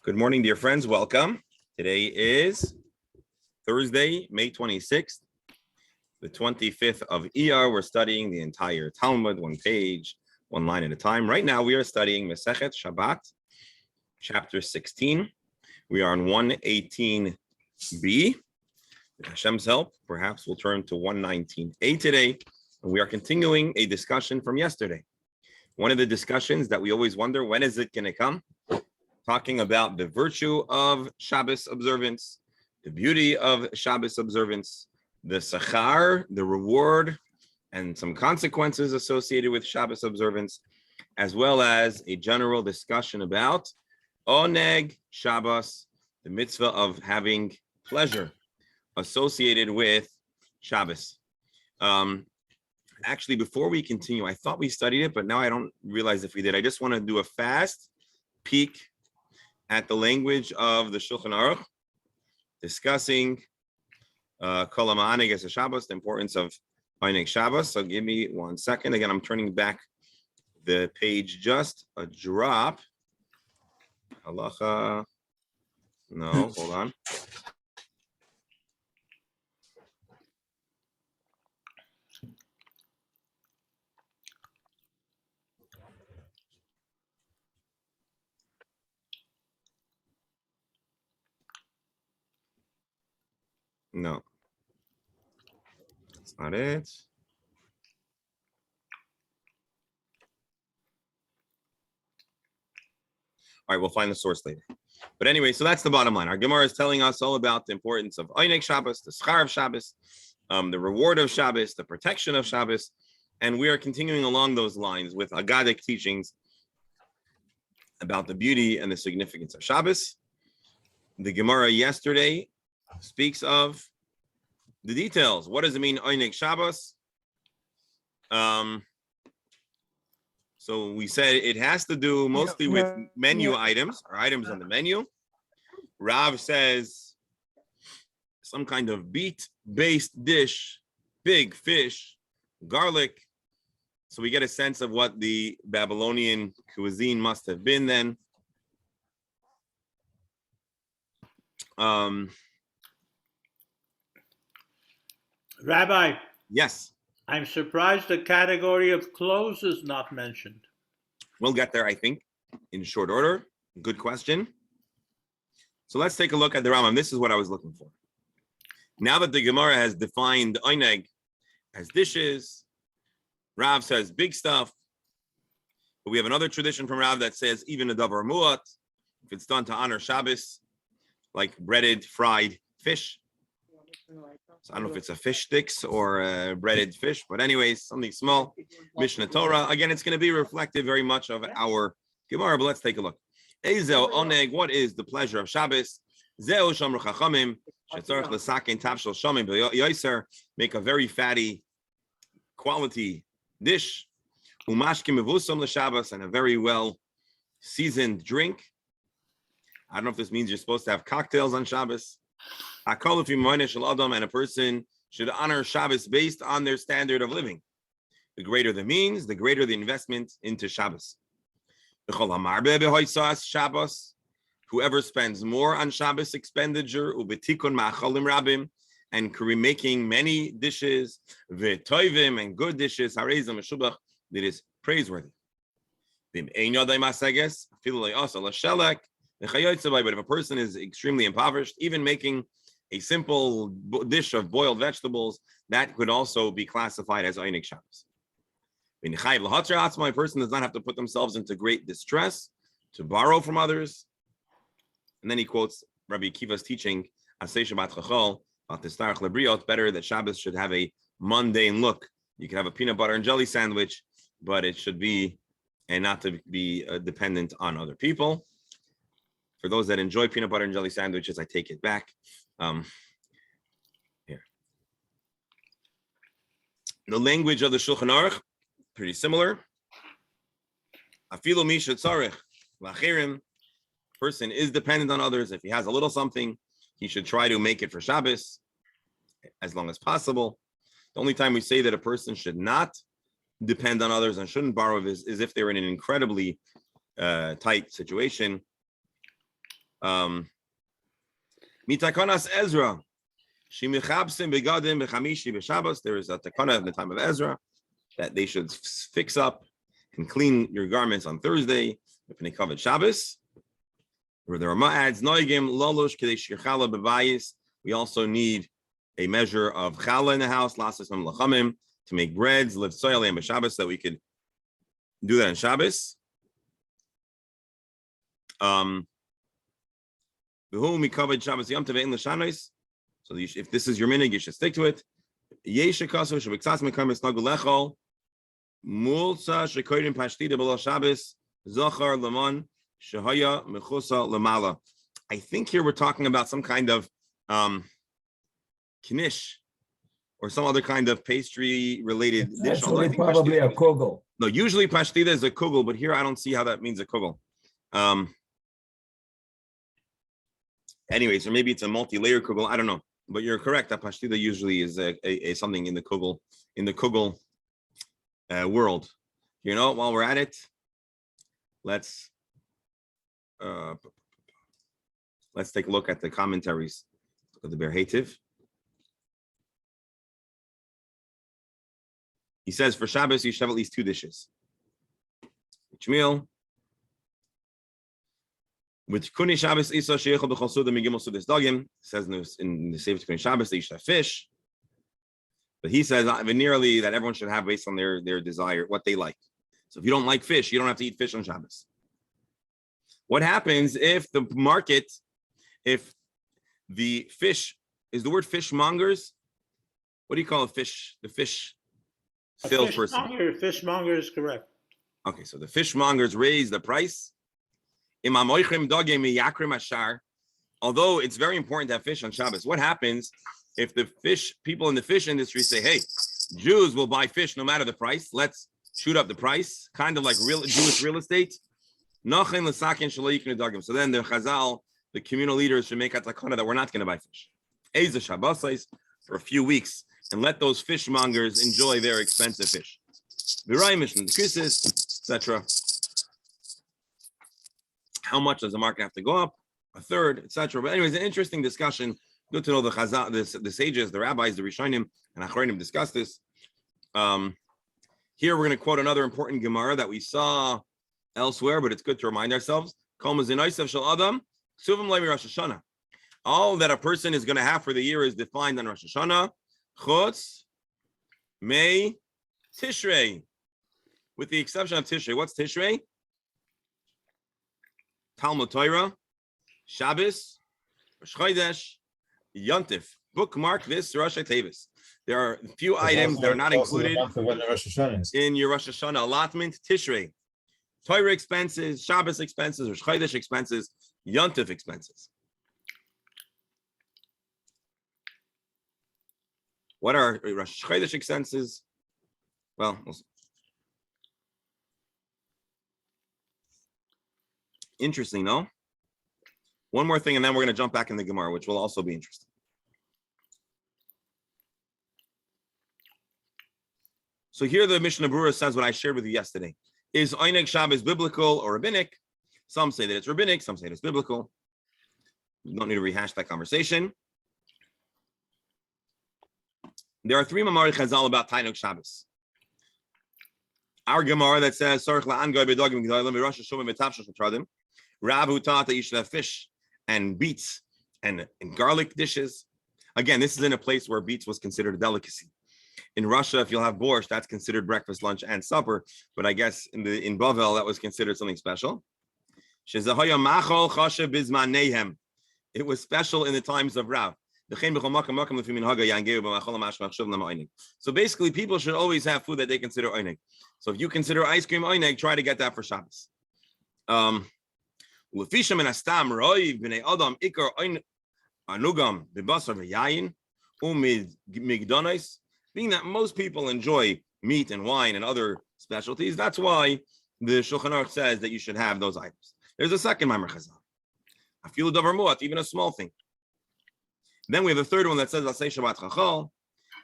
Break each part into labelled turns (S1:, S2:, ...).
S1: Good morning, dear friends. Welcome. Today is Thursday, May 26th, the 25th of Iyar. We're studying the entire Talmud, one page, one line at a time. Right now, we are studying Masechet Shabbat, chapter 16. We are on 118b. With Hashem's help, perhaps we'll turn to 119a today. And we are continuing a discussion from yesterday. One of the discussions that we always wonder, when is it going to come? Talking about the virtue of Shabbos observance, the beauty of Shabbos observance, the sachar, the reward, and some consequences associated with Shabbos observance, as well as a general discussion about oneg Shabbos, the mitzvah of having pleasure associated with Shabbos. Actually, before we continue, I thought we studied it, but now I don't realize if we did. I just want to do a fast peek at the language of the Shulchan Aruch, discussing Kol HaMa'aneg as a Shabbos, the importance of Oneg Shabbos. So give me 1 second. Again, I'm turning back the page just a drop. Halacha. No, hold on. No, that's not it. All right, we'll find the source later. But anyway, so that's the bottom line. Our Gemara is telling us all about the importance of Oneg Shabbos, the schar of Shabbos, the reward of Shabbos, the protection of Shabbos, and we are continuing along those lines with Agadic teachings about the beauty and the significance of Shabbos. The Gemara yesterday speaks of the details. What does it mean, Oneg Shabbos? So we said it has to do mostly with menu items, or items on the menu. Rav says some kind of beet-based dish, big fish, garlic. So we get a sense of what the Babylonian cuisine must have been then.
S2: Rabbi.
S1: Yes.
S2: I'm surprised the category of clothes is not mentioned.
S1: We'll get there, I think, in short order. Good question. So let's take a look at the Rambam. This is what I was looking for. Now that the Gemara has defined oneg as dishes, Rav says big stuff. But we have another tradition from Rav that says even a davar muat, if it's done to honor Shabbos, like breaded, fried fish. So I don't know if it's a fish sticks or a breaded fish, but anyways, something small. Mishnah Torah. Again, it's going to be reflective very much of our Gemara, but let's take a look. Ezel oneg, what is the pleasure of Shabbos? Zeu shamru chachamim, shetzarech l'saken tavshel shamim b'yoser, make a very fatty quality dish. Umashkim mevusam l'Shabbos, and a very well seasoned drink. I don't know if this means you're supposed to have cocktails on Shabbos. And a person should honor Shabbos based on their standard of living. The greater the means, the greater the investment into Shabbos. Whoever spends more on Shabbos expenditure, and making many dishes, and good dishes, that is praiseworthy. But if a person is extremely impoverished, even making a simple dish of boiled vegetables, that could also be classified as Oneg Shabbos. A person does not have to put themselves into great distress to borrow from others. And then he quotes Rabbi Akiva's teaching, better that Shabbos should have a mundane look. You can have a peanut butter and jelly sandwich, but it should be, and not to be dependent on other people. For those that enjoy peanut butter and jelly sandwiches, I take it back. Here. The language of the Shulchan Aruch, pretty similar. Afilu misha tzarich l'achirim. Person is dependent on others. If he has a little something, he should try to make it for Shabbos as long as possible. The only time we say that a person should not depend on others and shouldn't borrow is if they're in an incredibly tight situation. Mitakanas Ezra. Shimichabsim begadim bechamishi b'Shabbos. There is a takana in the time of Ezra that they should fix up and clean your garments on Thursday. If they covered Shabbos, where there are ma'ads noigim lolush kadesh challah bebayis. We also need a measure of challah in the house, lasas lachamim, to make breads, live soil and Shabbos, that we could do that on Shabbos. So if this is your minig, you should stick to it. I think here we're talking about some kind of knish or some other kind of pastry related dish.
S3: Probably a kugel.
S1: No, usually pashtida is a kugel, but here I don't see how that means a kugel. Anyways, or maybe it's a multi-layer kugel. I don't know, but you're correct. That pashtida usually is a something in the kugel world. You know, while we're at it, let's take a look at the commentaries of the Ber Hativ. He says for Shabbos you should have at least 2 dishes. Each meal. With Kuni Shabbos Isa Sheikhel B'chol Suda Migimel Sudas Dagim, says in the Sefer Kuni Shabbos that you should have fish. But he says veneerally that everyone should have based on their desire, what they like. So if you don't like fish, you don't have to eat fish on Shabbos. What happens if the fish, is the word fishmongers? What do you call a fish? The fish salesperson.
S2: Fishmonger is correct.
S1: Okay, so the fishmongers raise the price. Although it's very important to have fish on Shabbos, what happens if the people in the fish industry say, hey, Jews will buy fish no matter the price, let's shoot up the price, kind of like Jewish real estate. So then the Chazal, the communal leaders, should make a takana that we're not going to buy fish. Eza Shabbos for a few weeks and let those fishmongers enjoy their expensive fish. Etc. How much does the market have to go up? A third, etc. But anyways, an interesting discussion. Good to know the Chazal, the sages, the rabbis, the Rishonim, and Achronim discuss this. Here we're going to quote another important Gemara that we saw elsewhere, but it's good to remind ourselves. All that a person is going to have for the year is defined on Rosh Hashanah. Chutz, May, Tishrei. With the exception of Tishrei. What's Tishrei? Talmud Torah, Shabbos, Rosh Chodesh, Yontif. Bookmark this Rosh Tevis. There are a few items that are not included in your Rosh Hashanah allotment. Tishrei, Torah expenses, Shabbos expenses, Rosh Chodesh expenses, Yontif expenses. What are Rosh Chodesh expenses? Well, we'll see. Interesting, no? One more thing, and then we're going to jump back in the Gemara, which will also be interesting. So here the Mishnah Berurah says what I shared with you yesterday. Is Eineg Shabbos biblical or rabbinic? Some say that it's rabbinic, some say it's biblical. You don't need to rehash that conversation. There are 3 Mamari Chazal about Tainuk Shabbos. Our Gemara that says, Rav who taught that you should have fish and beets and garlic dishes. Again, this is in a place where beets was considered a delicacy. In Russia, if you'll have borscht, that's considered breakfast, lunch, and supper. But I guess in Bavel, that was considered something special. It was special in the times of Rav. So basically, people should always have food that they consider oineg. So if you consider ice cream oineg, try to get that for Shabbos. Being that most people enjoy meat and wine and other specialties, that's why the Shulchan Aruch says that you should have those items. There's a second Maimer Chazal. Even a small thing. Then we have a third one that says, Asay Shabbat Chachal,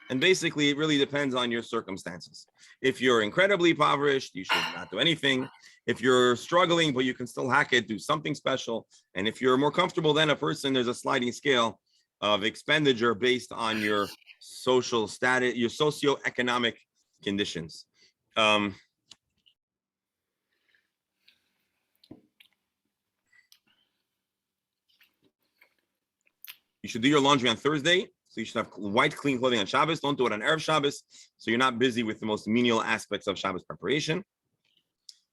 S1: And basically, it really depends on your circumstances. If you're incredibly impoverished, you should not do anything. If you're struggling, but you can still hack it, do something special. And if you're more comfortable than a person, there's a sliding scale of expenditure based on your social status, your socioeconomic conditions. You should do your laundry on Thursday. So you should have white, clean clothing on Shabbos. Don't do it on Erev Shabbos. So you're not busy with the most menial aspects of Shabbos preparation.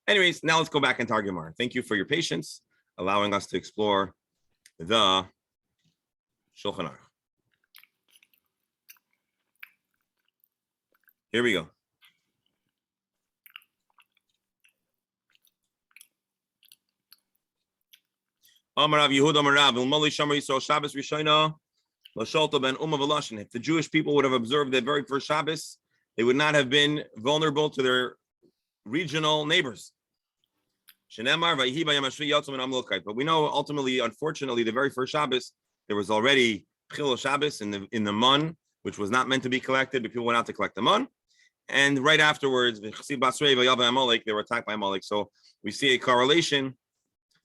S1: Anyways, now let's go back into our Gemara. Thank you for your patience, allowing us to explore the Shulchan Aruch. Here we go. Amar Rav Yehuda Amar Rav Ilmali Shamar Yisrael Shabbos Rishona Lasholta Ben Uma V'Lashin. If the Jewish people would have observed their very first Shabbos, they would not have been vulnerable to their regional neighbors. Shenemar Vayhi Bayam Ashri Yotzim and Amlokait. But we know ultimately, unfortunately, the very first Shabbos, there was already Chil Shabbos in the mun, which was not meant to be collected, but people went out to collect the mun. And right afterwards, they were attacked by Amalek. So we see a correlation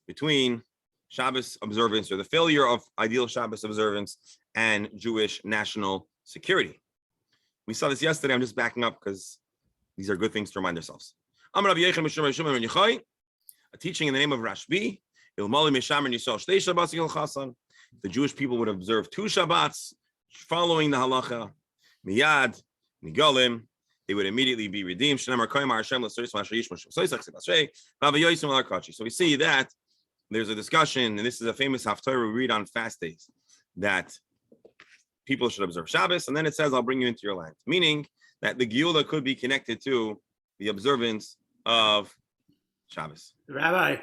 S1: between Shabbos observance, or the failure of ideal Shabbos observance, and Jewish national security. We saw this yesterday. I'm just backing up because these are good things to remind ourselves. A teaching in the name of Rashbi. The Jewish people would observe 2 Shabbats following the halacha. Miyad, Nigalim. They would immediately be redeemed. So we see that there's a discussion, and this is a famous haftarah we read on fast days, that people should observe Shabbos, and then it says, I'll bring you into your land. Meaning that the Geula could be connected to the observance of Shabbos.
S2: Rabbi,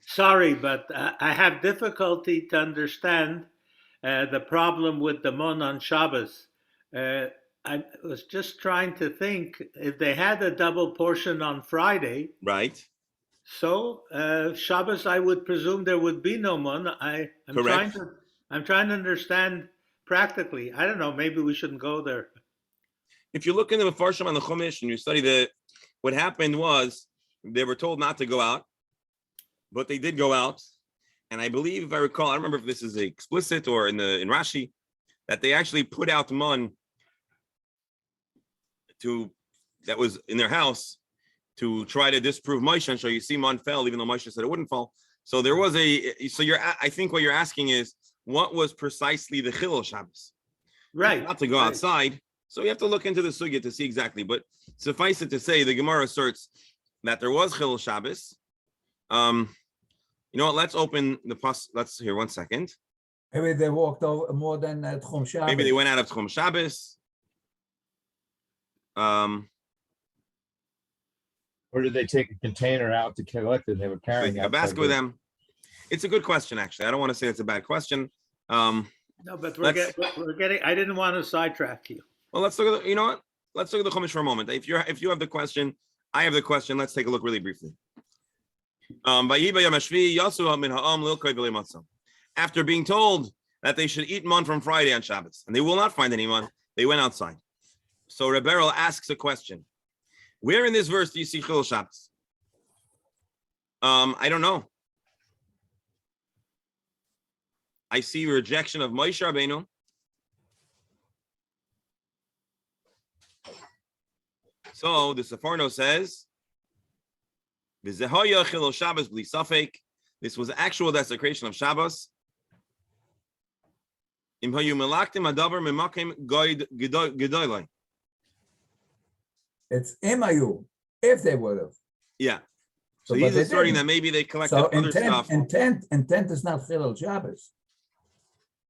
S2: sorry, but I have difficulty to understand the problem with the mon on Shabbos. I was just trying to think, if they had a double portion on Friday,
S1: right?
S2: So Shabbos, I would presume there would be no mon. I'm trying to understand practically. I don't know. Maybe we shouldn't go there.
S1: If you look in the Mefarshim on the Chumash and you study what happened was they were told not to go out, but they did go out. And I believe, if I recall, I don't remember if this is explicit or in Rashi, that they actually put out mon that was in their house to try to disprove Moshe. And so you see mon fell, even though Moshe said it wouldn't fall. So there was I think what you're asking is, what was precisely the Chilul Shabbos?
S2: Right.
S1: Not to go outside. So you have to look into the sugya to see exactly. But suffice it to say, the Gemara asserts that there was Chilul Shabbos. You know what? Let's open the let's hear 1 second.
S3: Maybe they walked over more than Tchum Shabbos.
S1: Maybe they went out of Tchum Shabbos.
S4: Or did they take a container out to collect it? They were carrying
S1: a basket with them. It's a good question, actually. I don't want to say it's a bad question.
S2: No, but we're getting. I didn't want to sidetrack you.
S1: Well, let's look at you know what? Let's look at the Chumash for a moment. If you have the question, I have the question. Let's take a look really briefly. After being told that they should eat mon from Friday on Shabbos, and they will not find any mon, they went outside. So Rebberal asks a question. Where in this verse do you see Chilul Shabbos? I don't know. I see rejection of Moshe Rabbeinu. So the Seforno says, "V'zehoya Chilul Shabbos bli safek." This was actual desecration of Shabbos. Im hayu melaktim adavar memakim gedoylai.
S3: It's imayu, if they would have.
S1: Yeah. So he's asserting that maybe they collected other stuff.
S3: Intent is not Chilul Shabbos.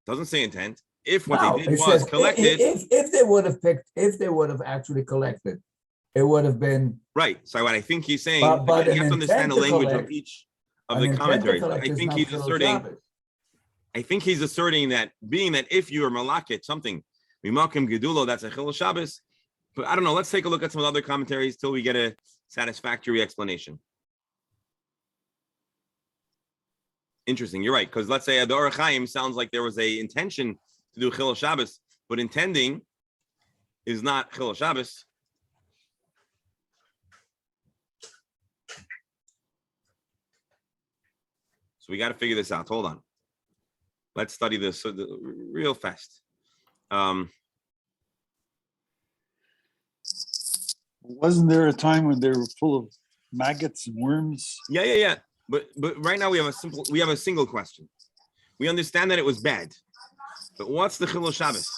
S1: Doesn't say intent. If what they did was collected.
S3: If they would have picked, if they would have actually collected, it would have been.
S1: Right. So what I think he's saying,
S3: but
S1: you have to understand the language of each of the commentaries. I think he's asserting that being that if you are malakit something, mimakim gedulo, that's a Chilul Shabbos. But I don't know. Let's take a look at some other commentaries till we get a satisfactory explanation. Interesting. You're right. Because let's say Ador Chaim sounds like there was a intention to do Chilul Shabbos, but intending is not Chilul Shabbos. So we got to figure this out. Hold on. Let's study this real fast.
S5: Wasn't there a time when they were full of maggots and worms?
S1: Yeah. But right now we have a single question. We understand that it was bad, but what's the Chilul Shabbos?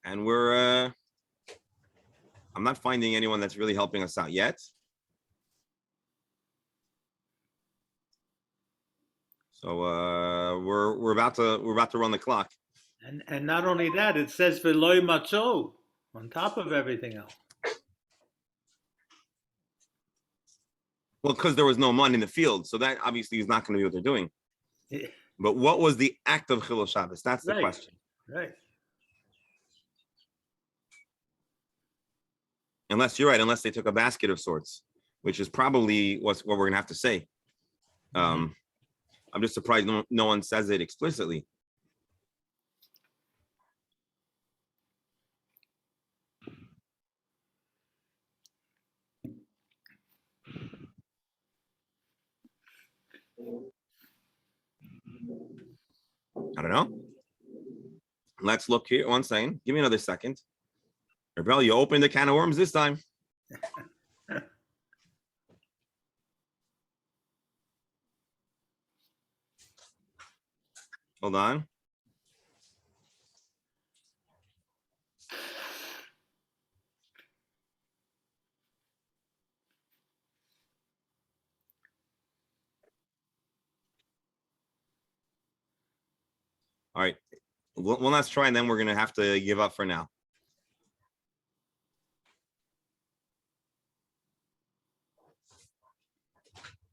S1: And I'm not finding anyone that's really helping us out yet. So we're about to run the clock.
S2: And not only that, it says veloy matzo on top of everything else.
S1: Well, because there was no man in the field, so that obviously is not going to be what they're doing.
S2: Yeah.
S1: But what was the act of Chilul Shabbos? That's the
S2: Right.
S1: question.
S2: Right.
S1: Unless you're right, unless they took a basket of sorts, which is probably what we're going to have to say. I'm just surprised no one says it explicitly. I don't know. Let's look here. One second. Give me another second. Rebel, you opened the can of worms this time. Hold on. All right. One last try, and then we're going to have to give up for now.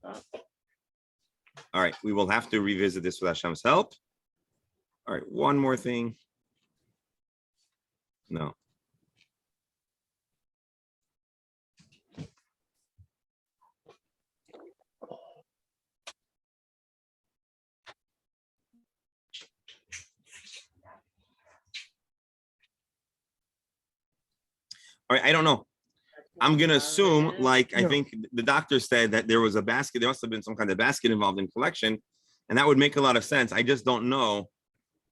S1: All right. We will have to revisit this with Hashem's help. All right. One more thing. No. All right, I don't know. I'm gonna assume, like, I think the doctor said that there was a basket. There must have been some kind of basket involved in collection, and that would make a lot of sense. I just don't know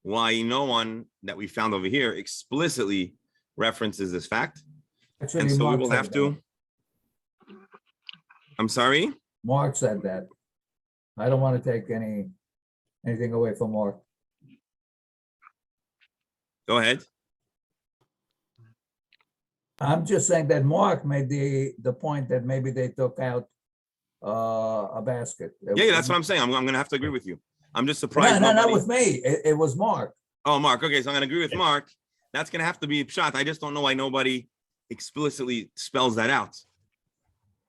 S1: why no one that we found over here explicitly references this fact.
S3: Actually,
S1: And so we
S3: Mark
S1: will
S3: said
S1: have to. I'm sorry.
S3: Mark said that. I don't want to take anything away from Mark.
S1: Go ahead.
S3: I'm just saying that Mark made the point that maybe they took out a basket.
S1: Yeah, that's what I'm saying. I'm going to have to agree with you. I'm just surprised.
S3: No, not with me. It was Mark.
S1: Oh, Mark. Okay, so I'm going to agree with Mark. That's going to have to be pshat. I just don't know why nobody explicitly spells that out,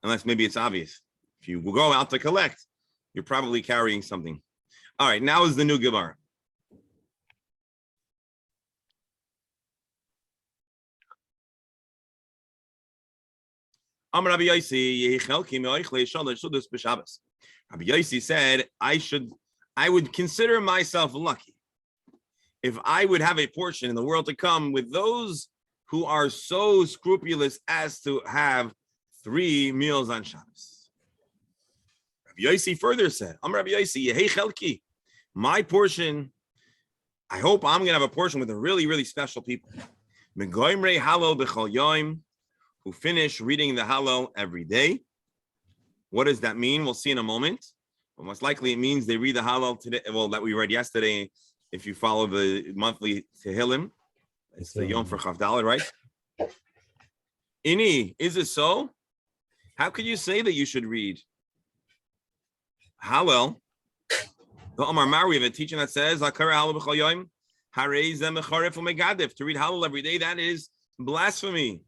S1: unless maybe it's obvious. If you go out to collect, you're probably carrying something. All right, now is the new Gemara. Rabbi Yossi said, I would consider myself lucky if I would have a portion in the world to come with those who are so scrupulous as to have 3 meals on Shabbos. Rabbi Yossi further said, Rabbi Yossi, my portion, I hope I'm going to have a portion with the really, really special people. Who finish reading the Hallel every day. What does that mean? We'll see in a moment. But most likely it means they read the Hallel today, well, that we read yesterday, if you follow the monthly Tehillim. It's the Yom for Chavdalad, right? Ini, is it so? How could you say that you should read Hallel? The Omar Mar, we have a teaching that says, to read Hallel every day, that is blasphemy.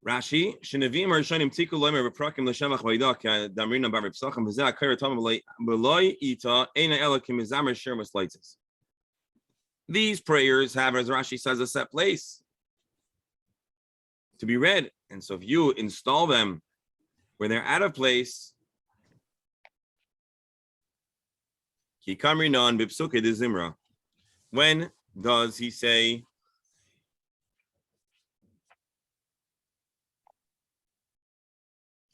S1: Rashi, Shenavim Rishonim Tiku Loimer Beprakim L'Shemach Vayda Damrina Bar Psachim V'Zeh Akayr Tom B'Loi Ita Eina Ela Kimizamer Shir Misleitzes. These prayers have, as Rashi says, a set place to be read, and so if you install them where they're out of place, Ki kamri non bipsuke de zimra. When does he say?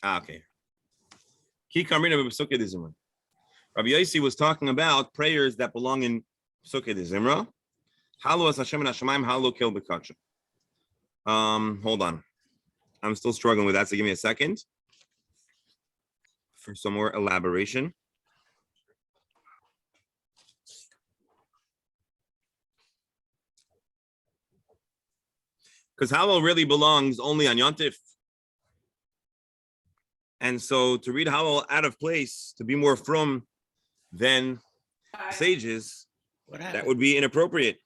S1: Okay. Ki kamri non bipsuke de zimra. Rabbi Yossi was talking about prayers that belong in Psuke de Zimra. Halu as Hashem and Hashemayim, halu kil b'kacha. Hold on. I'm still struggling with that, so give me a second for some more elaboration. Because Halal really belongs only on Yontif. And so to read Halal out of place, to be more from than sages, that would be inappropriate.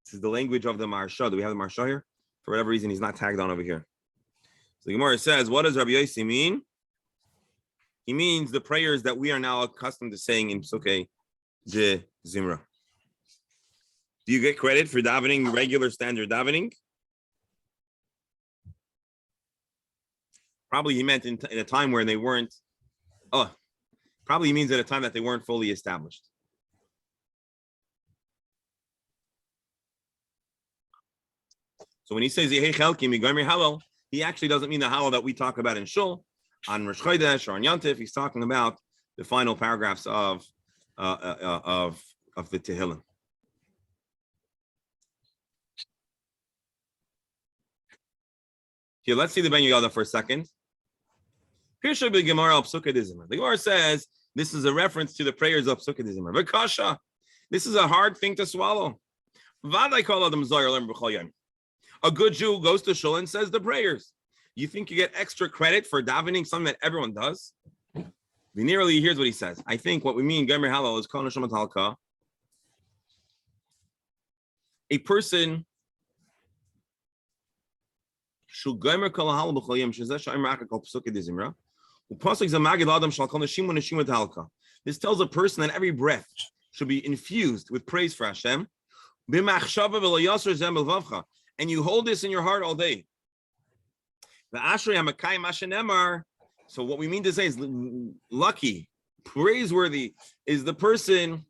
S1: This is the language of the Marsha. Do we have the Marsha here? For whatever reason, he's not tagged on over here. So the Gemara says, what does Rabbi Yossi mean? He means the prayers that we are now accustomed to saying in Psuke de Zimra. Do you get credit for davening regular standard davening? Probably he meant in a time where they weren't. Probably means at a time that they weren't fully established. So when he says Yehei Chelkim Yigomer Halal, he actually doesn't mean the Halal that we talk about in Shul, on Rosh Chodesh or on Yontif. He's talking about the final paragraphs of the Tehillim. Here, let's see the Ben Yehuda for a second. The Gemara says this is a reference to the prayers of Psuke de Zimra. V'kasha, this is a hard thing to swallow. A good Jew goes to shul and says the prayers. You think you get extra credit for davening something that everyone does? Venerally, here's what he says. I think what we mean, Gomer Halal, is Kol Neshamat Halka. A person Shu Gomer Kol Halal B'chol Yom Shezeh Sha'im Raka Kol Psuke de Zimra. This tells a person that every breath should be infused with praise for Hashem. And you hold this in your heart all day. So what we mean to say is lucky, praiseworthy is the person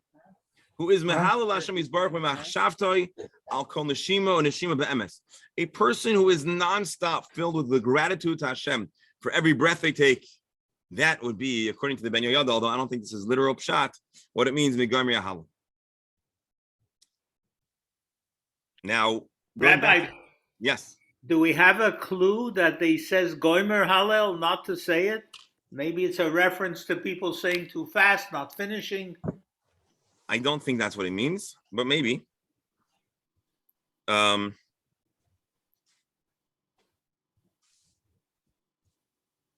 S1: who is Mehalal Hashem Yisbarach B'machshavtoi al kol neshima and neshima be'emes. A person who is nonstop filled with the gratitude to Hashem for every breath they take. That would be, according to the Ben Yehuda, although I don't think this is literal pshat, what it means, Megomer Halal. Now,
S2: Rabbi,
S1: yes.
S2: do we have a clue that he says Gomer Hallel not to say it? Maybe it's a reference to people saying too fast, not finishing.
S1: I don't think that's what it means, but maybe. All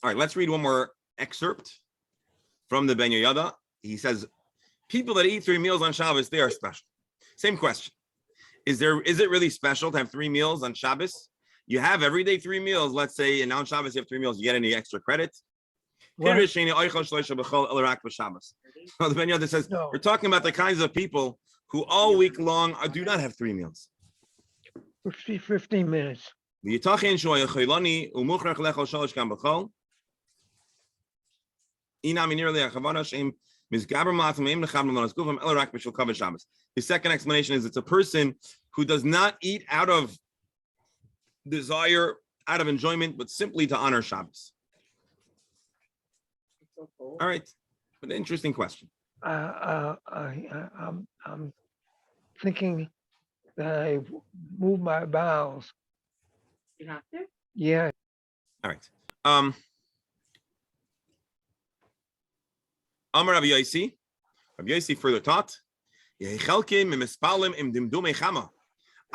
S1: right, let's read one more excerpt from the Ben Yehuda. He says, people that eat 3 meals on Shabbos, they are special. Same question. Is it really special to have 3 meals on Shabbos? You have every day 3 meals. Let's say, and now on Shabbos you have 3 meals. You get any extra credit? So the Ben Yehuda says, we're talking about the kinds of people who all week long do not have 3 meals.
S6: 15 minutes.
S1: His second explanation is it's a person who does not eat out of desire, out of enjoyment, but simply to honor Shabbos. All right, but an interesting question.
S6: I'm thinking that I move my bowels.
S7: You have to?
S6: Yeah.
S1: All right. Amar Rabbi Yossi. Rabbi Yossi further taught,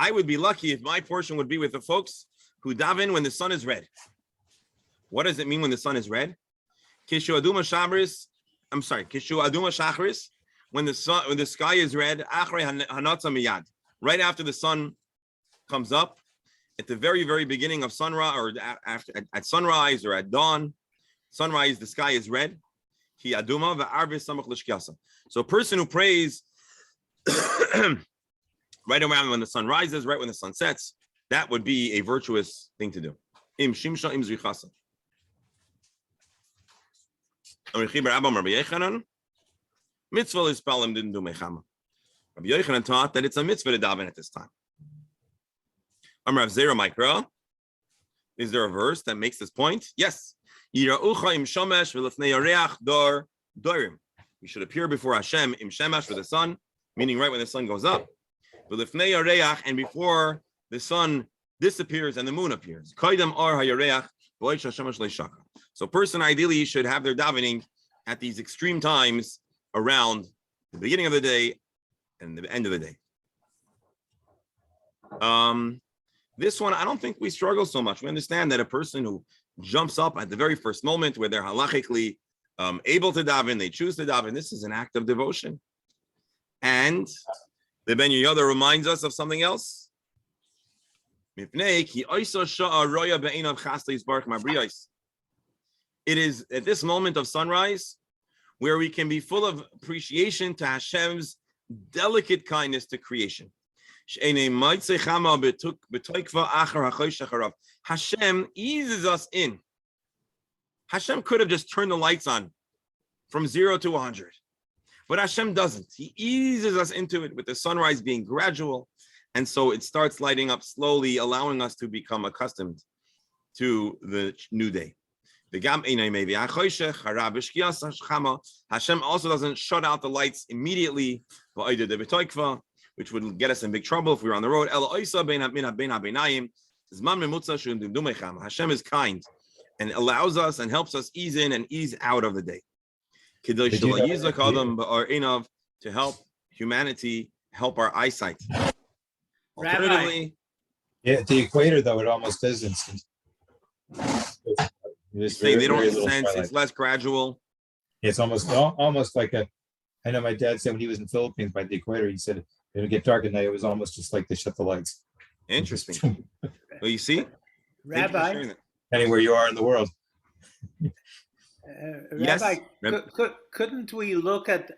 S1: I would be lucky if my portion would be with the folks who daven when the sun is red. What does it mean when the sun is red? Kishu aduma shachris, when the sky is red, right after the sun comes up, at the very, very beginning of sunrise, or at sunrise or at dawn, sunrise, the sky is red. So a person who prays right around when the sun rises, right when the sun sets, that would be a virtuous thing to do. Im shimsha im zrichasa. Mitzvah is palim didn't do mechama. Rabbi Yochanan taught that it's a mitzvah to daven at this time. Amar Rav Zera Mikra. Is there a verse that makes this point? Yes. Yira'ucha im shomesh v'lefnei yareach dor dorim. We should appear before Hashem im shemesh for the sun, meaning right when the sun goes up. V'lefnei yareach, and before the sun disappears and the moon appears. Kaidam ar hayareach v'oich hashemesh leishaka. So a person ideally should have their davening at these extreme times around the beginning of the day and the end of the day. This one, I don't think we struggle so much. We understand that a person who jumps up at the very first moment where they're halachically able to daven, they choose to daven, this is an act of devotion. And the Ben Yehuda reminds us of something else. It is at this moment of sunrise where we can be full of appreciation to Hashem's delicate kindness to creation. Hashem eases us in. Hashem could have just turned the lights on from 0 to 100, but Hashem doesn't. He eases us into it with the sunrise being gradual, and so it starts lighting up slowly, allowing us to become accustomed to the new day. Hashem also doesn't shut out the lights immediately, which would get us in big trouble if we were on the road. Hashem is kind and allows us and helps us ease in and ease out of the day. To help humanity, help our eyesight. Alternatively,
S4: Yeah, at the equator, though, it almost is instant.
S1: they don't sense, it's less gradual.
S4: It's almost like a. I know my dad said when he was in the Philippines by the equator, he said it'll get dark at night. It was almost just like they shut the lights.
S1: Interesting. Well, you see,
S2: Rabbi,
S4: Anywhere you are in the world.
S1: Yes,
S2: Rabbi, couldn't we look at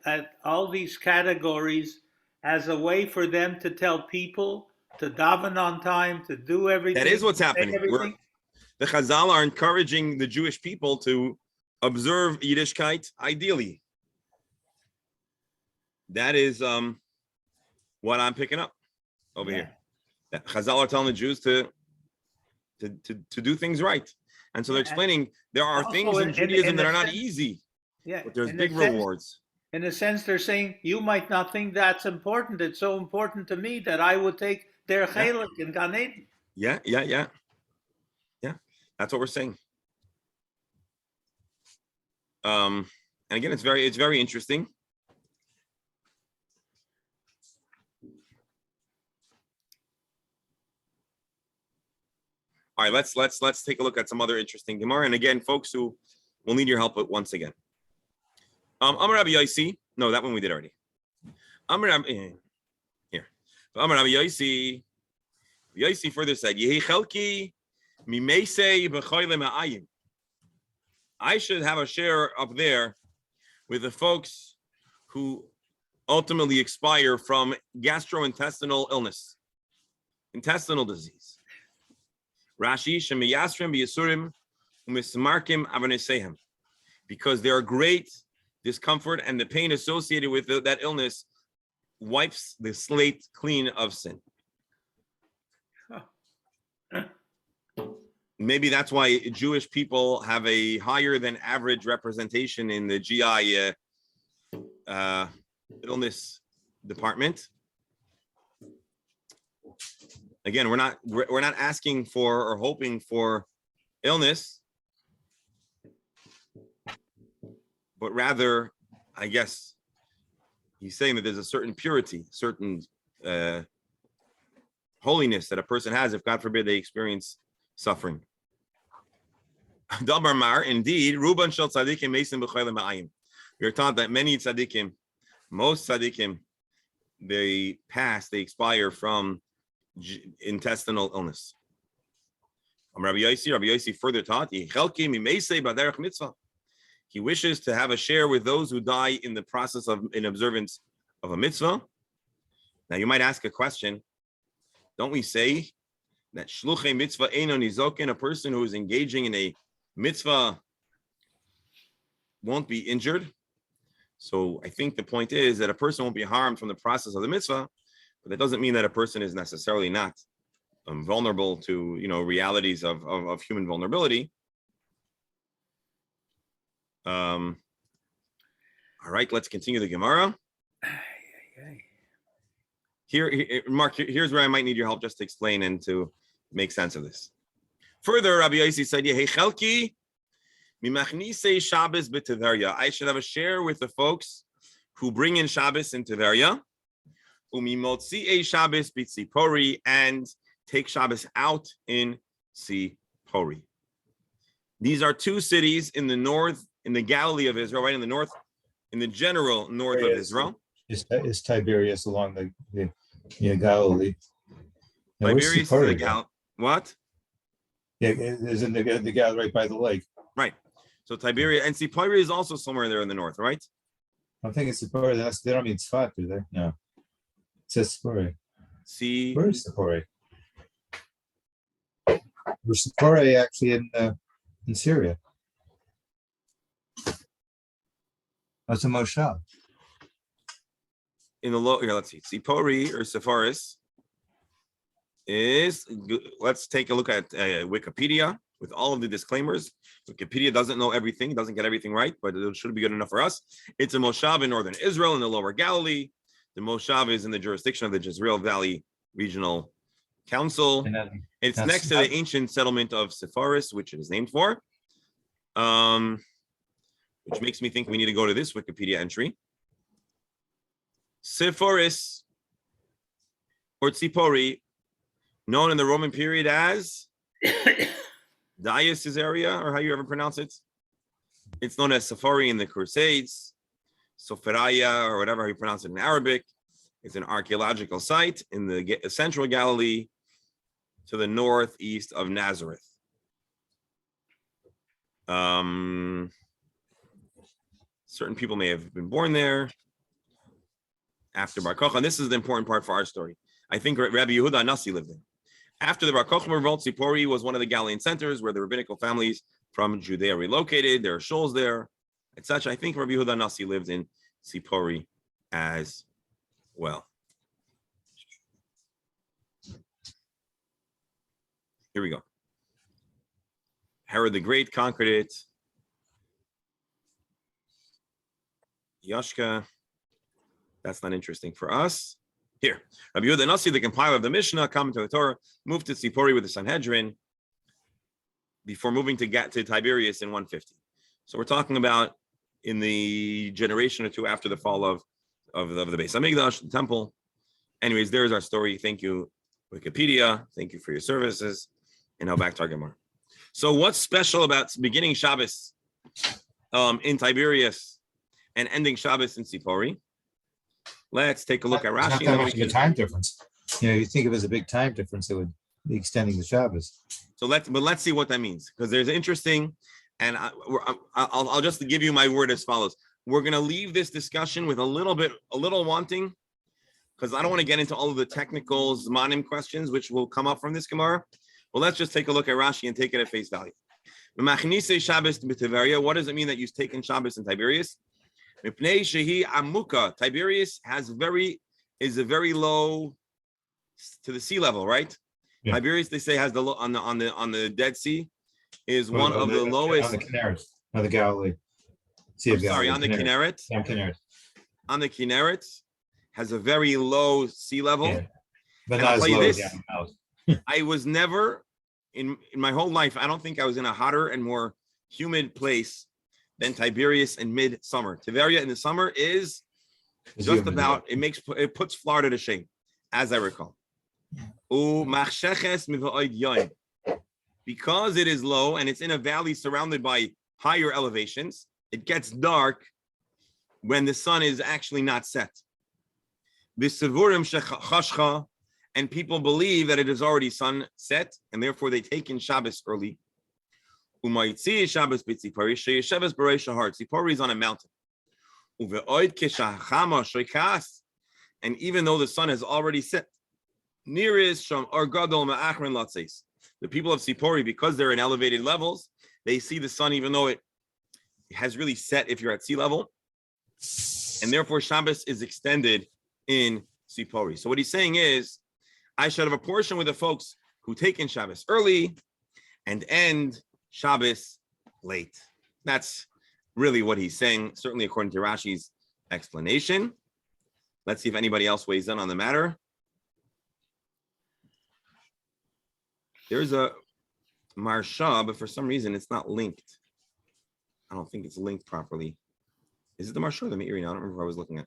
S2: all these categories as a way for them to tell people to daven on time, to do everything?
S1: that is what's happening.
S2: everything?
S1: The Chazal are encouraging the Jewish people to observe Yiddishkeit ideally. That is what I'm picking up over here. That Chazal are telling the Jews to do things right. And so they're explaining there are
S2: Also
S1: things in
S2: in
S1: Judaism that
S2: a
S1: are not
S2: sense-
S1: easy,
S2: Yeah,
S1: but there's
S2: in a
S1: big
S2: sense-
S1: rewards.
S2: In a sense, they're saying, you might not think that's important. It's so important to me that I would take their chalik in Gan Eden.
S1: Yeah. That's what we're saying. And again, it's very interesting. All right, let's take a look at some other interesting Gemara. And again, folks who will need your help once again. Amar Rabbi Yosi. No, that one we did already. Amar Rabbi here. Amar Rabbi Yosi. Yosi further said, Yehi chelki mimeisei b'choyle ma'ayim. I should have a share up there with the folks who ultimately expire from gastrointestinal illness, intestinal disease. Rashi shemiyasrim b'yisurim u'mismarkim avanesehem, because there are great discomfort and the pain associated with that illness wipes the slate clean of sin. Maybe that's why Jewish people have a higher than average representation in the GI illness department. Again, we're not asking for or hoping for illness, but rather, I guess he's saying that there's a certain purity, certain holiness that a person has if, God forbid, they experience suffering. Dabar indeed, Ruban shel tzadikim meisim b'choyle ma'ayim. We are taught that many tzadikim, most tzadikim, they expire from intestinal illness. Rabbi Yosi further taught, he wishes to have a share with those who die in the process of in observance of a mitzvah. Now you might ask a question. Don't we say that shluchei mitzvah eino nizokin, a person who is engaging in a mitzvah won't be injured? So I think the point is that a person won't be harmed from the process of the mitzvah, but that doesn't mean that a person is necessarily not vulnerable to, realities of human vulnerability. All right, let's continue the Gemara. Here, Mark, here's where I might need your help just to explain and to make sense of this. Further, Rabbi Yossi said, "Hey, Chelki, mimachnise Shabbos b'Tiveria." I should have a share with the folks who bring in Shabbos in Tiveria, umimotzi Shabbos b'Tzipori, and take Shabbos out in Tzipori. These are two cities in the north, in the Galilee of Israel, right in the north, in the general north of Israel.
S4: Is Tiberias along the Galilee? Now, where's
S1: Tiberias is
S4: Sipori
S1: the
S4: then?
S1: what?
S4: Yeah, it is in the Galilee right by the lake.
S1: Right. So Tiberias and Tzipori is also somewhere there in the north, right?
S4: I'm thinking Sipori. They don't mean Tzfat, do they? No. It says Sipori.
S1: See,
S4: Where's Sipori? Where's Sipori actually in Syria? That's a Moshav.
S1: in the low here, let's see. Tzipori or Sepharis is, let's take a look at Wikipedia with all of the disclaimers. Wikipedia doesn't know everything, doesn't get everything right, but it should be good enough for us. It's a Moshav in northern Israel in the lower Galilee. The Moshav is in the jurisdiction of the Jezreel Valley Regional Council. It's next to the ancient settlement of Sepharis, which it is named for. Which makes me think we need to go to this Wikipedia entry. Sepharis, or Tzipori, known in the Roman period as Dias area, or how you ever pronounce it. It's known as Safari in the Crusades, Soferaya, or whatever you pronounce it in Arabic. It's an archaeological site in the central Galilee to the northeast of Nazareth. Certain people may have been born there after Bar Kochba. And this is the important part for our story. I think Rabbi Yehuda Nasi lived there. After the Bar Kochba revolt, Tzipori was one of the Galilean centers where the rabbinical families from Judea relocated. There are shuls there, etc. I think Rabbi Yehuda Nasi lived in Tzipori as well. Here we go. Herod the Great conquered it. Yashka. That's not interesting for us. Here, Rabbi Yehuda Nasi, the compiler of the Mishnah, commentator of the Torah, moved to Tzipori with the Sanhedrin before moving to Tiberias in 150. So we're talking about in the generation or two after the fall of the Beis Hamikdash, the temple. Anyways, there's our story. Thank you, Wikipedia. Thank you for your services. And now back to our Gemara. So what's special about beginning Shabbos in Tiberias and ending Shabbos in Tzipori? Let's take a look at Rashi.
S4: Not that much of a time difference. You think if it was a big time difference, it would be extending the Shabbos.
S1: So let's see what that means, because there's interesting, and I'll just give you my word as follows. We're going to leave this discussion with a little wanting, because I don't want to get into all of the technical Zmanim questions, which will come up from this Gemara. Well, let's just take a look at Rashi and take it at face value. What does it mean that you've taken Shabbos in Tiberias? Tiberias is a very low to the sea level, right? Yeah. Tiberias, they say, has the on the Dead Sea is one of the lowest
S4: on the Kinneret, on the Galilee.
S1: On the Kinneret.
S4: Yeah, Kinneret.
S1: On the Kinneret has a very low sea level. Yeah.
S4: But not as low as down south.
S1: I was never in my whole life, I don't think I was in a hotter and more humid place than Tiberias in midsummer. Tiberia in the summer is just about, it puts Florida to shame, as I recall. Because it is low and it's in a valley surrounded by higher elevations, it gets dark when the sun is actually not set. And people believe that it is already sunset, and therefore they take in Shabbos early. Tzipori is on a mountain. And even though the sun has already set, the people of Tzipori, because they're in elevated levels, they see the sun even though it has really set if you're at sea level. And therefore Shabbos is extended in Sipori. So what he's saying is, I should have a portion with the folks who take in Shabbos early and end Shabbos late. That's really what he's saying, certainly according to Rashi's explanation. Let's see if anybody else weighs in on the matter. There's a Marsha, but for some reason it's not linked. I don't think it's linked properly. Is it the Marsha or the Meiri? I don't remember what I was looking at.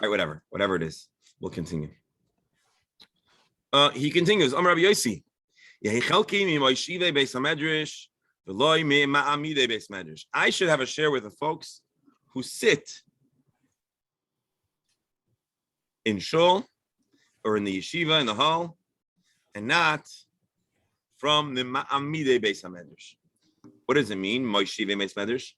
S1: All right, whatever it is, we'll continue. He continues, Amar Rabbi Yossi, I should have a share with the folks who sit in shul or in the yeshiva, in the hall, and not from the Ma'amidei Beis HaMedrash. What does it mean, Moishivei Beis Medrash?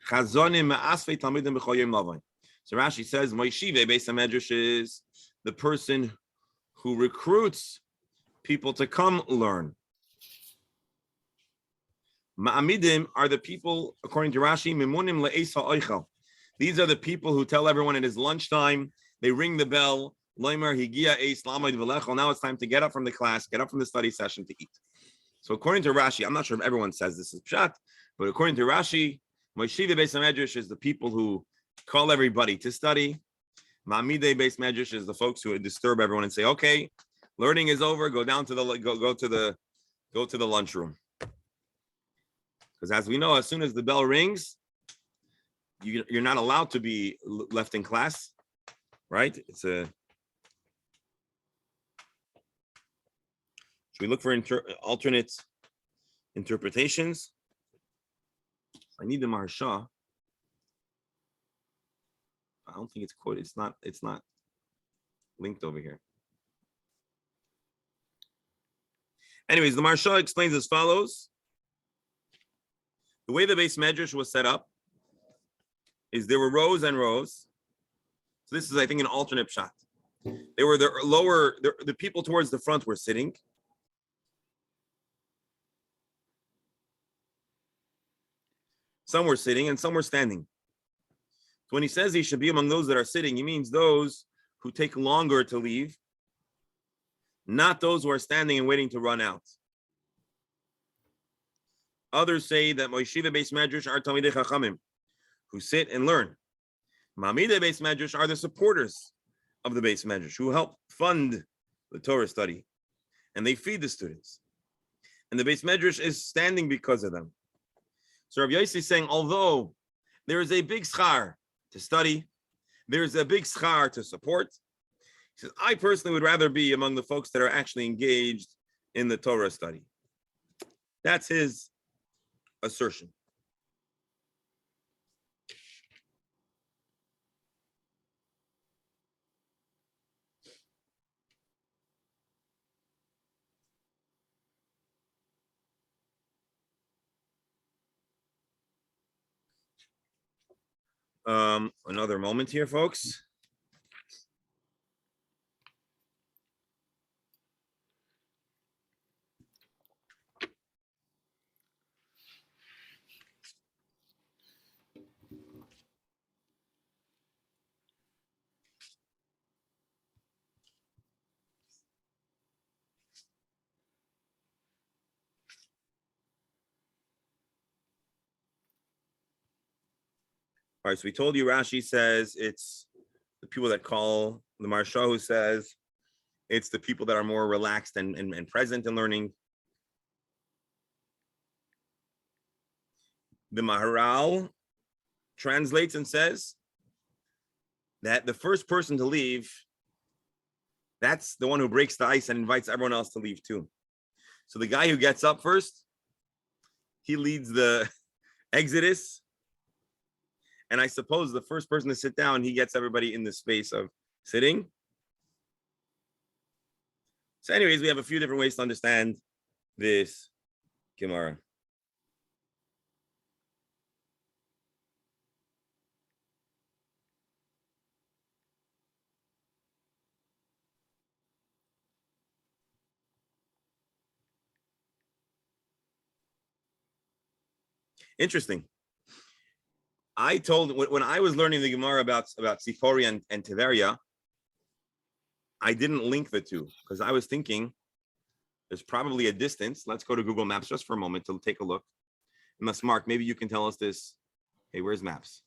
S1: Chazonim ma'asvei talmidim b'chol yom lavai. So Rashi says, Moishivei Beis HaMedrash is the person who recruits people to come learn. Ma'amidim are the people, according to Rashi, mimunim le'es ha'oichel. These are the people who tell everyone it is lunchtime. They ring the bell. Loimer higia eis lamed v'lechol. Now it's time to get up from the class, get up from the study session to eat. So according to Rashi, I'm not sure if everyone says this is pshat, but according to Rashi, Moishivei Beis HaMedrash is the people who call everybody to study. Ma'amidei Beis Medrash is the folks who disturb everyone and say, "Okay, learning is over. Go down to the go to the lunchroom." Because as we know, as soon as the bell rings, you're not allowed to be left in class, right? Should we look for alternate interpretations? I need the Maharsha. I don't think it's quoted. It's not linked over here. Anyways, the Maharsha explains as follows. The way the Beis Medrash was set up is there were rows and rows. So this is, I think, an alternate pshat. They were the people towards the front were sitting. Some were sitting and some were standing. So when he says he should be among those that are sitting, he means those who take longer to leave, not those who are standing and waiting to run out. Others say that Moishivei Beis Medrash are Talmidei Chachamim, who sit and learn. Ma'amidei Beis Medrash are the supporters of the Beis Medrash, who help fund the Torah study, and they feed the students. And the Beis Medrash is standing because of them. So Rabbi Yossi is saying, although there is a big schar to study, there's a big schar to support, he says, I personally would rather be among the folks that are actually engaged in the Torah study. That's his assertion. Another moment here, folks. All right, so we told you Rashi says it's the people that call, the Maharsha who says it's the people that are more relaxed and present in learning. The Maharal translates and says that the first person to leave, that's the one who breaks the ice and invites everyone else to leave too. So the guy who gets up first, he leads the exodus. And I suppose the first person to sit down, he gets everybody in the space of sitting. So anyways, we have a few different ways to understand this Gemara. Interesting. I told when I was learning the Gemara about Tzipori and Tiveria, I didn't link the two because I was thinking there's probably a distance. Let's go to Google Maps just for a moment to take a look. Unless Mark, maybe you can tell us this. Hey, where's Maps?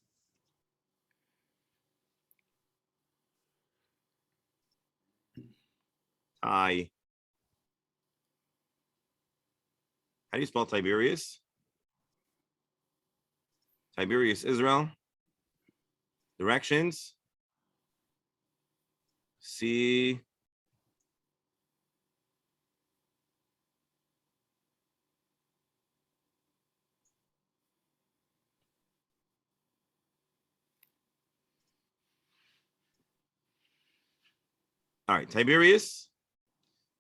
S1: Hi. How do you spell Tiberius? Tiberius, Israel. Directions. See. All right, Tiberius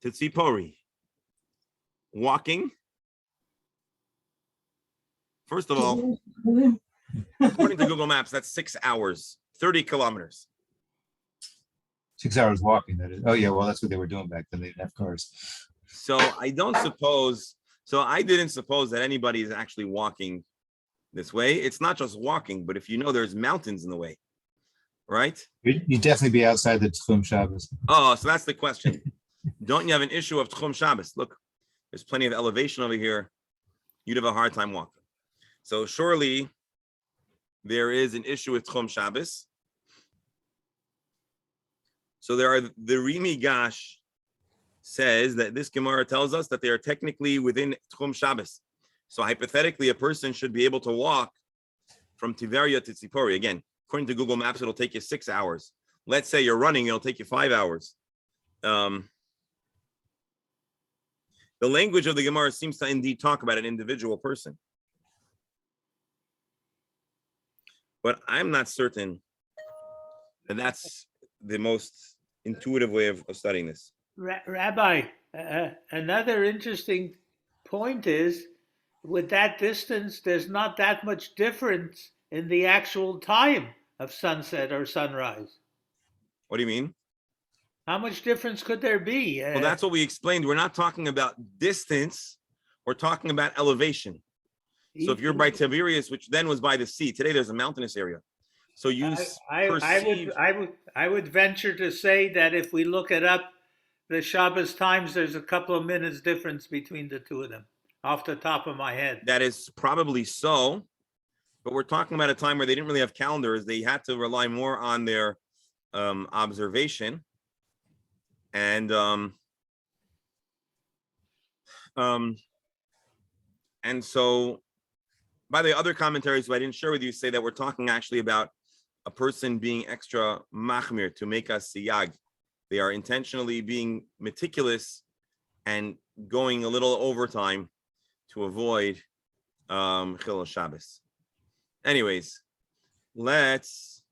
S1: to Tzipori. Walking. First of all, according to Google Maps, that's 6 hours, 30 kilometers.
S4: 6 hours walking, that is. Oh, yeah, well, that's what they were doing back then. They didn't have cars.
S1: So I didn't suppose that anybody is actually walking this way. It's not just walking, but if you know there's mountains in the way, right?
S4: You'd definitely be outside the Tchum Shabbos.
S1: Oh, so that's the question. Don't you have an issue of Tchum Shabbos? Look, there's plenty of elevation over here. You'd have a hard time walking. So surely there is an issue with Tchum Shabbos. So the Rimi Gash says that this Gemara tells us that they are technically within Tchum Shabbos. So hypothetically, a person should be able to walk from Tiveria to Tzipori. Again, according to Google Maps, it'll take you 6 hours. Let's say you're running, it'll take you 5 hours. The language of the Gemara seems to indeed talk about an individual person. But I'm not certain that that's the most intuitive way of studying this.
S2: Rabbi, another interesting point is, with that distance, there's not that much difference in the actual time of sunset or sunrise.
S1: What do you mean?
S2: How much difference could there be?
S1: Well, that's what we explained. We're not talking about distance. We're talking about elevation. So if you're by Tiberias, which then was by the sea, today there's a mountainous area. So you perceive.
S2: I would venture to say that if we look it up, the Shabbos times, there's a couple of minutes difference between the two of them, off the top of my head.
S1: That is probably so, but we're talking about a time where they didn't really have calendars. They had to rely more on their observation. And so, by the other commentaries who I didn't share with you, say that we're talking actually about a person being extra machmir to make us siyag. They are intentionally being meticulous and going a little overtime to avoid Chilul Shabbos. Anyways, that's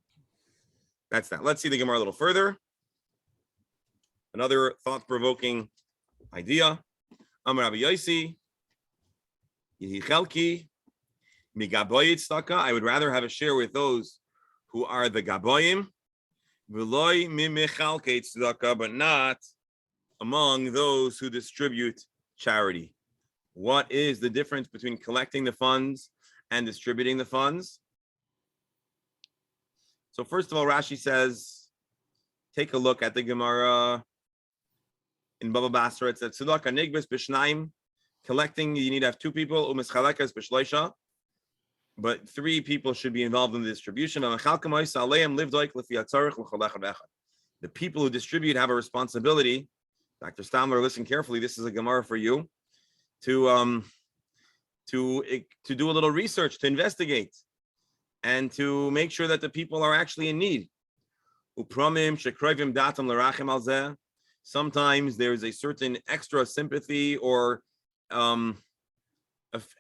S1: that. Let's see the Gemara a little further. Another thought-provoking idea. Amar Rabbi Yosi, Yehi Chelki, Migaboyit Staka. I would rather have a share with those who are the Gaboyim, V'loi mimichalkeit tzedakah, but not among those who distribute charity. What is the difference between collecting the funds and distributing the funds? So first of all, Rashi says, take a look at the Gemara in Baba Basra. It says, tzedakah nigbis b'shnaim. Collecting, you need to have 2 people. U'mischalekas b'shloisha. But 3 people should be involved in the distribution. The people who distribute have a responsibility. Dr. Stamler, listen carefully. This is a Gemara for you to do a little research, to investigate, and to make sure that the people are actually in need. Sometimes there's a certain extra sympathy or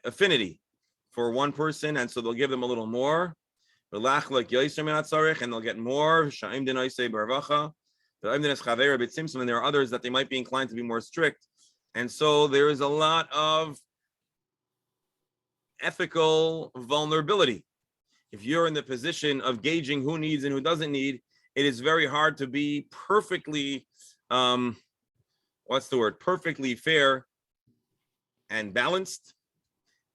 S1: affinity for one person, and so they'll give them a little more, and they'll get more. And there are others that they might be inclined to be more strict, and so there is a lot of ethical vulnerability. If you're in the position of gauging who needs and who doesn't need, it is very hard to be perfectly, perfectly fair and balanced.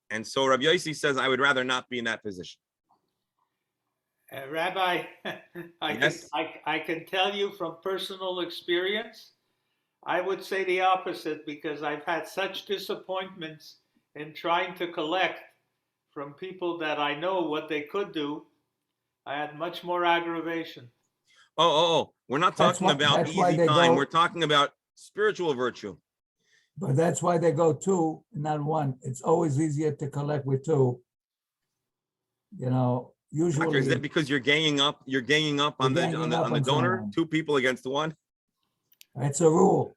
S1: And so Rabbi Yossi says, I would rather not be in that position.
S2: Rabbi,
S1: Yes.
S2: I can tell you from personal experience, I would say the opposite because I've had such disappointments in trying to collect from people that I know what they could do. I had much more aggravation.
S1: Oh. We're not
S3: That's
S1: talking
S3: why,
S1: about
S3: that's why
S1: easy
S3: they
S1: time. We're
S3: go,
S1: talking about spiritual virtue.
S3: but that's why they go two, not one. It's always easier to collect with two. You know,
S1: Doctor, is that
S3: usually
S1: because you're ganging up? You're ganging up
S3: you're
S1: on the
S3: ganging up on
S1: donor?
S3: someone.
S1: 2 people against 1?
S3: It's a rule.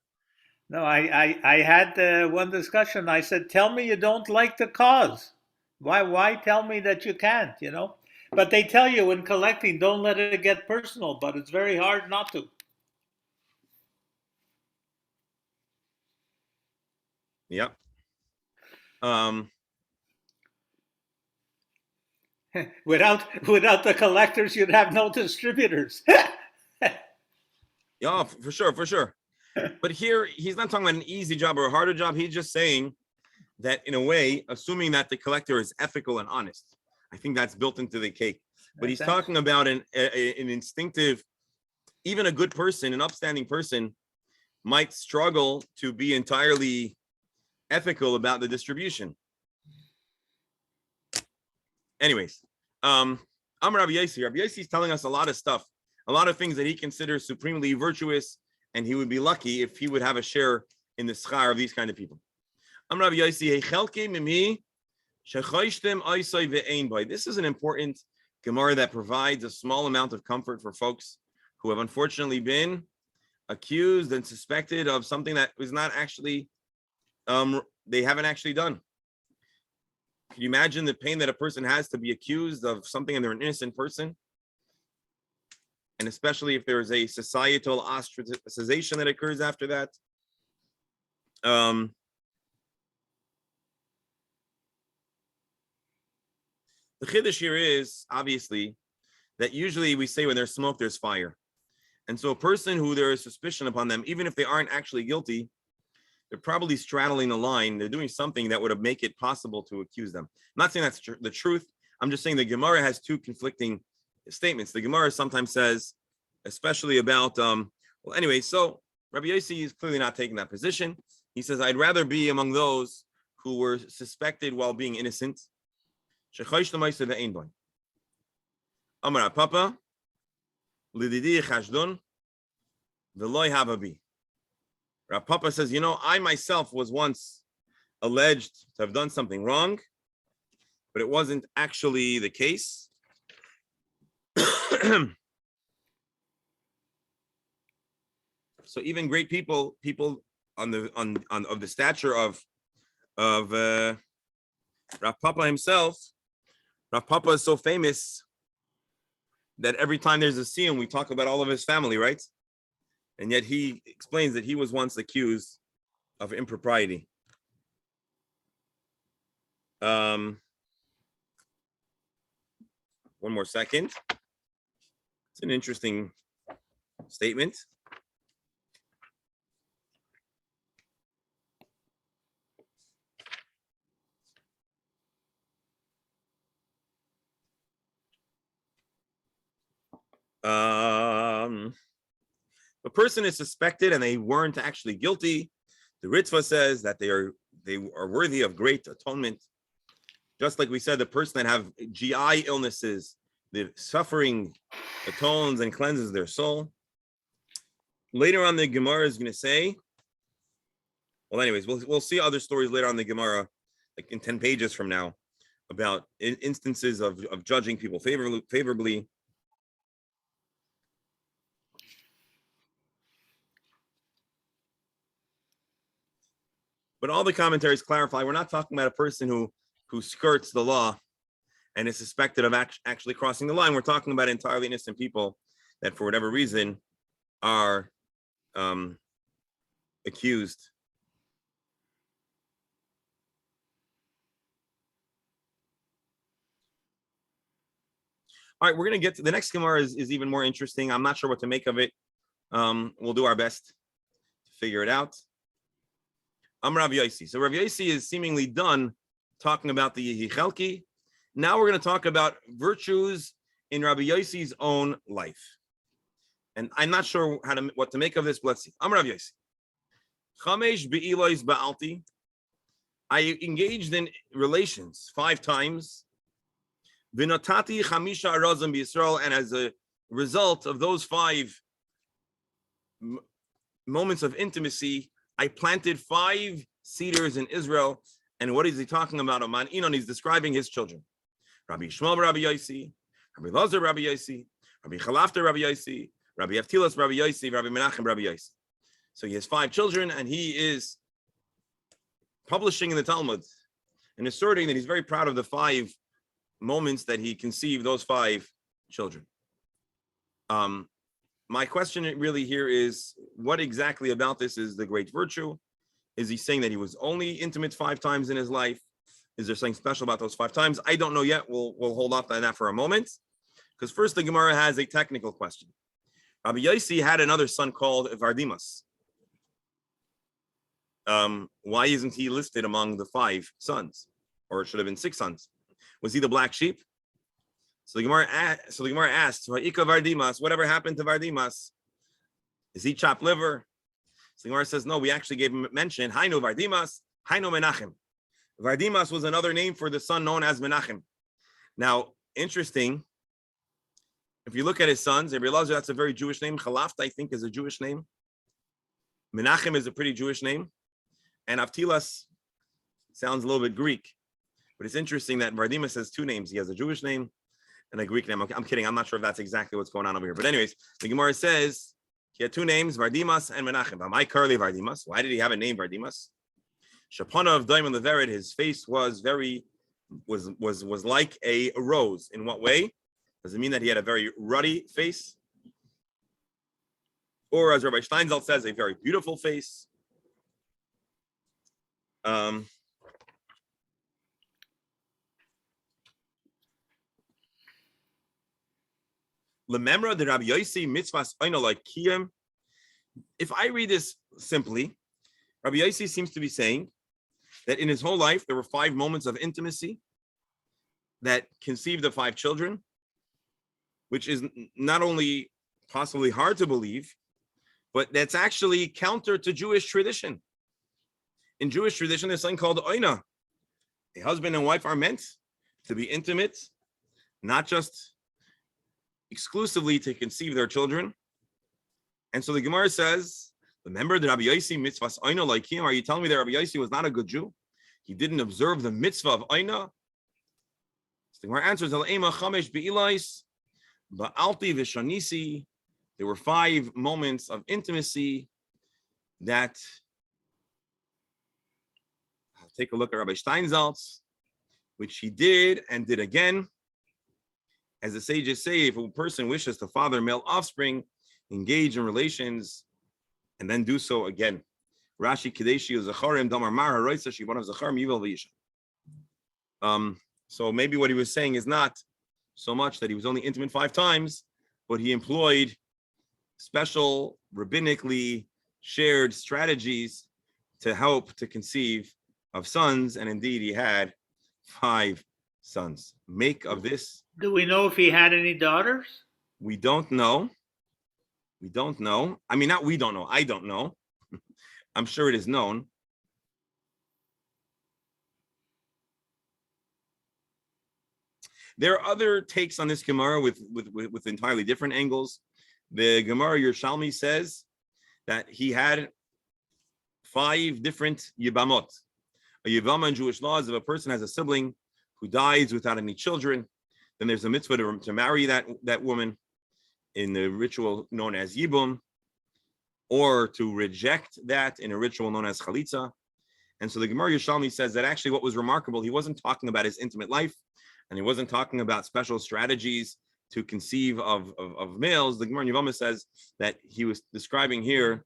S2: No, I had one discussion. I said, tell me you don't like the cause. Why tell me that you can't, you know? But they tell you in collecting, don't let it get personal, but it's very hard not to.
S1: Yep.
S2: Without the collectors, you'd have no distributors.
S1: Yeah, for sure. But here, he's not talking about an easy job or a harder job. He's just saying that in a way, assuming that the collector is ethical and honest. I think that's built into the cake. But he's talking about an instinctive, even a good person, an upstanding person might struggle to be entirely ethical about the distribution. Anyways, I'm Rabbi Yossi. Rabbi Yossi is telling us a lot of stuff, a lot of things that he considers supremely virtuous, and he would be lucky if he would have a share in the schar of these kind of people. I'm Rabbi Yossi. This is an important Gemara that provides a small amount of comfort for folks who have unfortunately been accused and suspected of something that was not actually, they haven't actually done. Can you imagine the pain that a person has to be accused of something and they're an innocent person? And especially if there is a societal ostracization that occurs after that. The chiddush here is, obviously, that usually we say when there's smoke, there's fire. And so a person who there is suspicion upon them, even if they aren't actually guilty, they're probably straddling the line. They're doing something that would make it possible to accuse them. I'm not saying that's the truth. I'm just saying the Gemara has 2 conflicting statements. The Gemara sometimes says, especially about, well, anyway, so Rabbi Yossi is clearly not taking that position. He says, I'd rather be among those who were suspected while being innocent. Amar Papa, Lididi Chashdun, Veloy Hababi. Rav Papa says, you know, I myself was once alleged to have done something wrong, but it wasn't actually the case. So even great people on of the stature of Rav Papa himself, Rav Papa is so famous that every time there's a scene, we talk about all of his family, right? And yet he explains that he was once accused of impropriety. One more second. It's an interesting statement. A person is suspected and they weren't actually guilty. The Ritva says that they are worthy of great atonement. Just like we said, the person that have GI illnesses, the suffering atones and cleanses their soul. Later on, the Gemara is going to say, well, anyways, we'll see other stories later on in the Gemara, like in 10 pages from now, about instances of judging people favorably. But all the commentaries clarify, we're not talking about a person who skirts the law and is suspected of actually crossing the line. We're talking about entirely innocent people that for whatever reason are accused. All right, we're going to get to the next Gemara is even more interesting. I'm not sure what to make of it. We'll do our best to figure it out. I'm Rabbi Yossi. So Rabbi Yossi is seemingly done talking about the Yehichelki. Now we're going to talk about virtues in Rabbi Yossi's own life. And I'm not sure what to make of this, but let's see. I'm Rabbi Yossi. Chamesh be'ilois ba'alti. I engaged in relations 5 times. Vinotati chamisha arazim b'Yisrael, and as a result of those 5 moments of intimacy, I planted 5 cedars in Israel. And what is he talking about? Aman Inon, he's describing his children. Rabbi Shmuel Rabbi Yossi, Rabbi Lazar Rabbi Yossi, Rabbi Chalafta Rabbi Yossi, Rabbi Avtilas Rabbi Yossi, Rabbi Menachem Rabbi Yossi. So he has 5 children, and he is publishing in the Talmud and asserting that he's very proud of the 5 moments that he conceived those 5 children. My question really here is, what exactly about this is the great virtue? Is he saying that he was only intimate 5 times in his life? Is there something special about those 5 times? I don't know yet. We'll hold off on that for a moment, because first the Gemara has a technical question. Rabbi Yossi had another son called Vardimas. Why isn't he listed among the 5 sons? Or it should have been 6 sons. Was he the black sheep? So the Gemara asked, Vardimas, whatever happened to Vardimas? Is he chopped liver? So the Gemara says, no, we actually gave him mention. Hainu Vardimas, Hainu Menachem. Vardimas was another name for the son known as Menachem. Now, interesting, if you look at his sons, Rabbi Elazar, that's a very Jewish name. Chalafta, I think, is a Jewish name. Menachem is a pretty Jewish name. And Avtilas sounds a little bit Greek. But it's interesting that Vardimas has 2 names. He has a Jewish name and a Greek name. I'm kidding. I'm not sure if that's exactly what's going on over here. But anyways, the Gemara says he had 2 names, Vardimas and Menachem. Am I curly Vardimas? Why did he have a name Vardimas? Shapana of Daimon Levered, his face was like a rose. In what way? Does it mean that he had a very ruddy face? Or as Rabbi Steinsaltz says, a very beautiful face? Lememra de Rabbi Yossi mitzvahs oina like kiyam. If I read this simply, Rabbi Yossi seems to be saying that in his whole life there were 5 moments of intimacy that conceived of 5 children, which is not only possibly hard to believe, but that's actually counter to Jewish tradition. In Jewish tradition, there's something called oina. A husband and wife are meant to be intimate, not just exclusively to conceive their children. And so the Gemara says, remember the Rabbi Yossi mitzvahs oina like him? Are you telling me that Rabbi Yossi was not a good Jew? He didn't observe the mitzvah of oina? So the Gemara answers, Al-ema chamesh be'ilais, ba'alti v'shanisi. There were 5 moments of intimacy that, I'll take a look at Rabbi Steinsaltz, which he did and did again. As the sages say, if a person wishes to father male offspring, engage in relations, and then do so again. Rashi Kadeshi Zacharim Damar Mar Haroisa Shibon of Zacharim Yivel V'Yisha. So maybe what he was saying is not so much that he was only intimate 5 times, but he employed special rabbinically shared strategies to help to conceive of sons, and indeed he had 5 sons. Make of this.
S2: Do we know if he had any daughters?
S1: We don't know. We don't know. I mean, not we don't know. I don't know. I'm sure it is known. There are other takes on this Gemara with entirely different angles. The Gemara Yerushalmi says that he had 5 different yibamot. A yibama in Jewish law is if a person has a sibling who dies without any children, then there's a mitzvah to marry that woman in the ritual known as yibum, or to reject that in a ritual known as chalitza. And so the Gemara Yerushalmi says that actually what was remarkable, he wasn't talking about his intimate life, and he wasn't talking about special strategies to conceive of males. The Gemara Yevamah says that he was describing here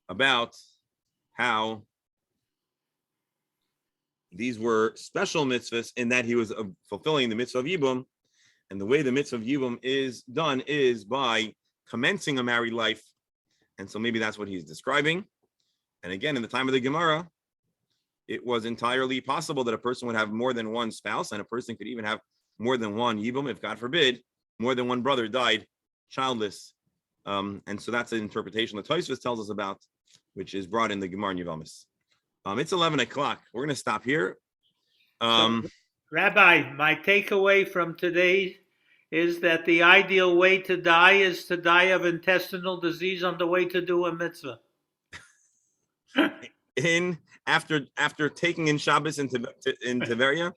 S1: about how these were special mitzvahs in that he was fulfilling the mitzvah of Yibum. And the way the mitzvah of Yibum is done is by commencing a married life. And so maybe that's what he's describing. And again, in the time of the Gemara, it was entirely possible that a person would have more than one spouse, and a person could even have more than one Yibum, if God forbid, more than one brother died childless. And so that's an interpretation that Tosfos tells us about, which is brought in the Gemara in Yevamos. It's 11 o'clock. We're going to stop here.
S2: Rabbi, my takeaway from today is that the ideal way to die is to die of intestinal disease on the way to do a mitzvah.
S1: After taking in Shabbos in Tiberia.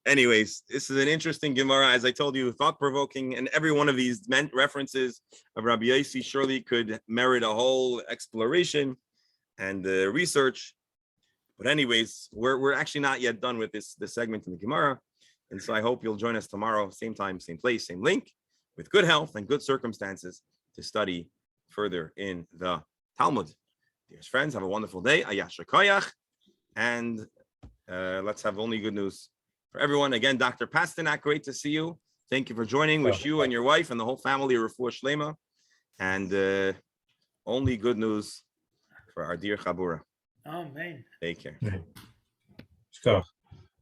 S1: Anyways, this is an interesting Gemara, as I told you, thought-provoking, and every one of these references of Rabbi Yossi surely could merit a whole exploration and research. But anyways, we're actually not yet done with this segment in the Gemara, and so I hope you'll join us tomorrow, same time, same place, same link, with good health and good circumstances to study further in the Talmud. Dear friends, have a wonderful day. Ayash Koyach, and let's have only good news for everyone. Again, Dr. Pasternak, great to see you. Thank you for joining. Wish you and your wife and the whole family a refuah shlema, and only good news for our dear Chabura.
S2: Amen.
S1: Take care.
S4: Let's go.